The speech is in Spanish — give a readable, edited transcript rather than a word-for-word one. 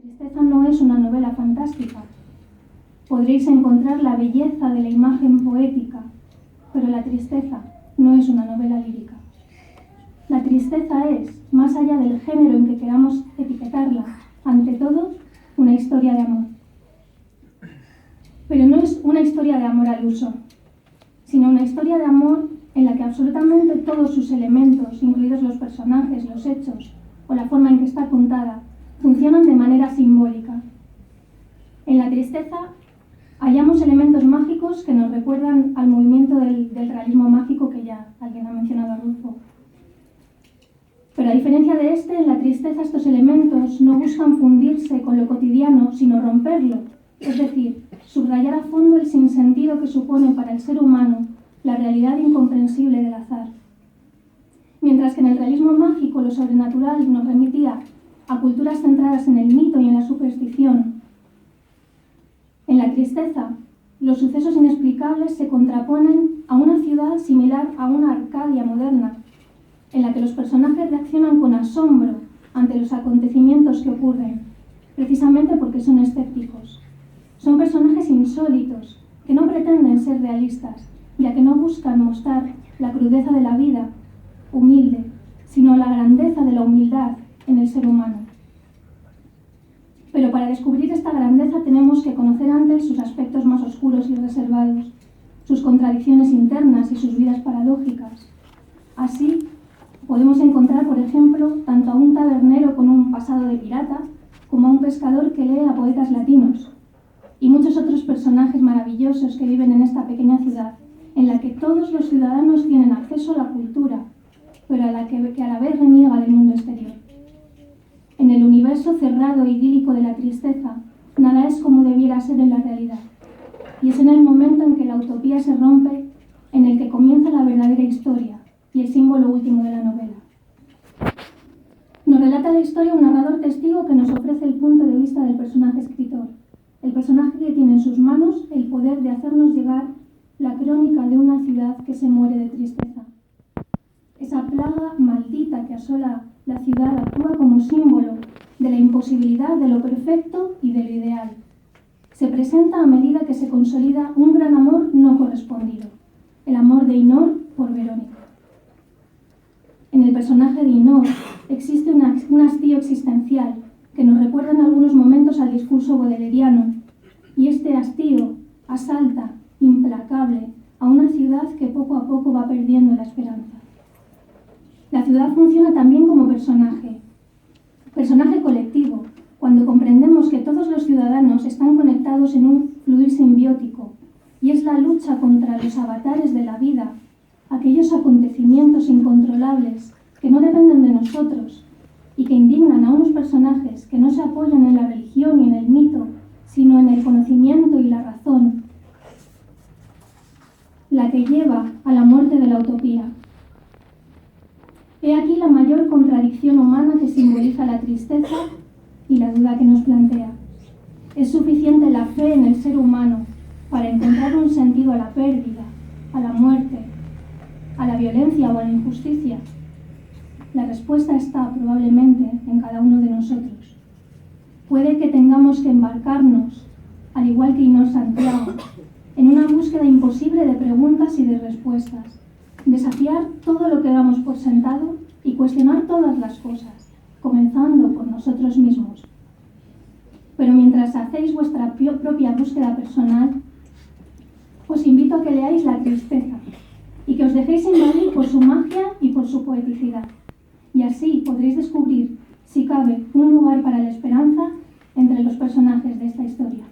Tristeza no es una novela fantástica. Podréis encontrar la belleza de la imagen poética, pero la tristeza no es una novela lírica. La tristeza es, más allá del género en que queramos etiquetarla, ante todo, una historia de amor. Pero no es una historia de amor al uso, sino una historia de amor en la que absolutamente todos sus elementos, incluidos los personajes, los hechos o la forma en que está contada, funcionan de manera simbólica. En la tristeza hallamos elementos mágicos que nos recuerdan al movimiento del realismo mágico que ya alguien ha mencionado a Rulfo. Pero a diferencia de este, en la tristeza estos elementos no buscan fundirse con lo cotidiano, sino romperlo, es decir, subrayar a fondo el sinsentido que supone para el ser humano la realidad incomprensible del azar. Mientras que en el realismo mágico lo sobrenatural nos remitía a culturas centradas en el mito y en la superstición, en la tristeza los sucesos inexplicables se contraponen a una ciudad similar a una Arcadia moderna, en la que los personajes reaccionan con asombro ante los acontecimientos que ocurren, precisamente porque son escépticos. Son personajes insólitos, que no pretenden ser realistas, ya que no buscan mostrar la crudeza de la vida humilde, sino la grandeza de la humildad en el ser humano. Pero para descubrir esta grandeza tenemos que conocer antes sus aspectos más oscuros y reservados, sus contradicciones internas y sus vidas paradójicas. Así, podemos encontrar, por ejemplo, tanto a un tabernero con un pasado de pirata, como a un pescador que lee a poetas latinos, y muchos otros personajes maravillosos que viven en esta pequeña ciudad, en la que todos los ciudadanos tienen acceso a la cultura, pero a la que a la vez reniega del mundo exterior. En el universo cerrado e idílico de la tristeza, nada es como debiera ser en la realidad, y es en el momento en que la utopía se rompe, en el que comienza la verdadera historia y el símbolo último de la novela. Nos relata la historia un narrador testigo que nos ofrece el punto de vista del personaje escritor, el personaje que tiene en sus manos el poder de hacernos llegar la crónica de una ciudad que se muere de tristeza. Esa plaga maldita que asola la ciudad actúa como símbolo de la imposibilidad de lo perfecto y de lo ideal. Se presenta a medida que se consolida un gran amor no correspondido, el amor de Inor por Verónica. En el personaje de Inor existe un hastío existencial que nos recuerda en algunos momentos al discurso bodeleriano, y este hastío asalta, implacable, a una ciudad que poco a poco va perdiendo la esperanza. La ciudad funciona también como personaje colectivo, cuando comprendemos que todos los ciudadanos están conectados en un fluir simbiótico, y es la lucha contra los avatares de la vida, aquellos acontecimientos incontrolables que no dependen de nosotros y que indignan a unos personajes que no se apoyan en la religión y en el mito, sino en el conocimiento y la razón, la que lleva a la muerte de la utopía. He aquí la mayor contradicción humana que simboliza la tristeza y la duda que nos plantea. ¿Es suficiente la fe en el ser humano para encontrar un sentido a la pérdida, a la muerte, a la violencia o a la injusticia? La respuesta está probablemente en cada uno de nosotros. Puede que tengamos que embarcarnos, al igual que Inor Santiago, en una búsqueda imposible de preguntas y de respuestas, desafiar todo lo que damos por sentado y cuestionar todas las cosas, comenzando por nosotros mismos. Pero mientras hacéis vuestra propia búsqueda personal, os invito a que leáis La tristeza y que os dejéis invadir por su magia y por su poeticidad. Y así podréis descubrir, si cabe, un lugar para la esperanza entre los personajes de esta historia.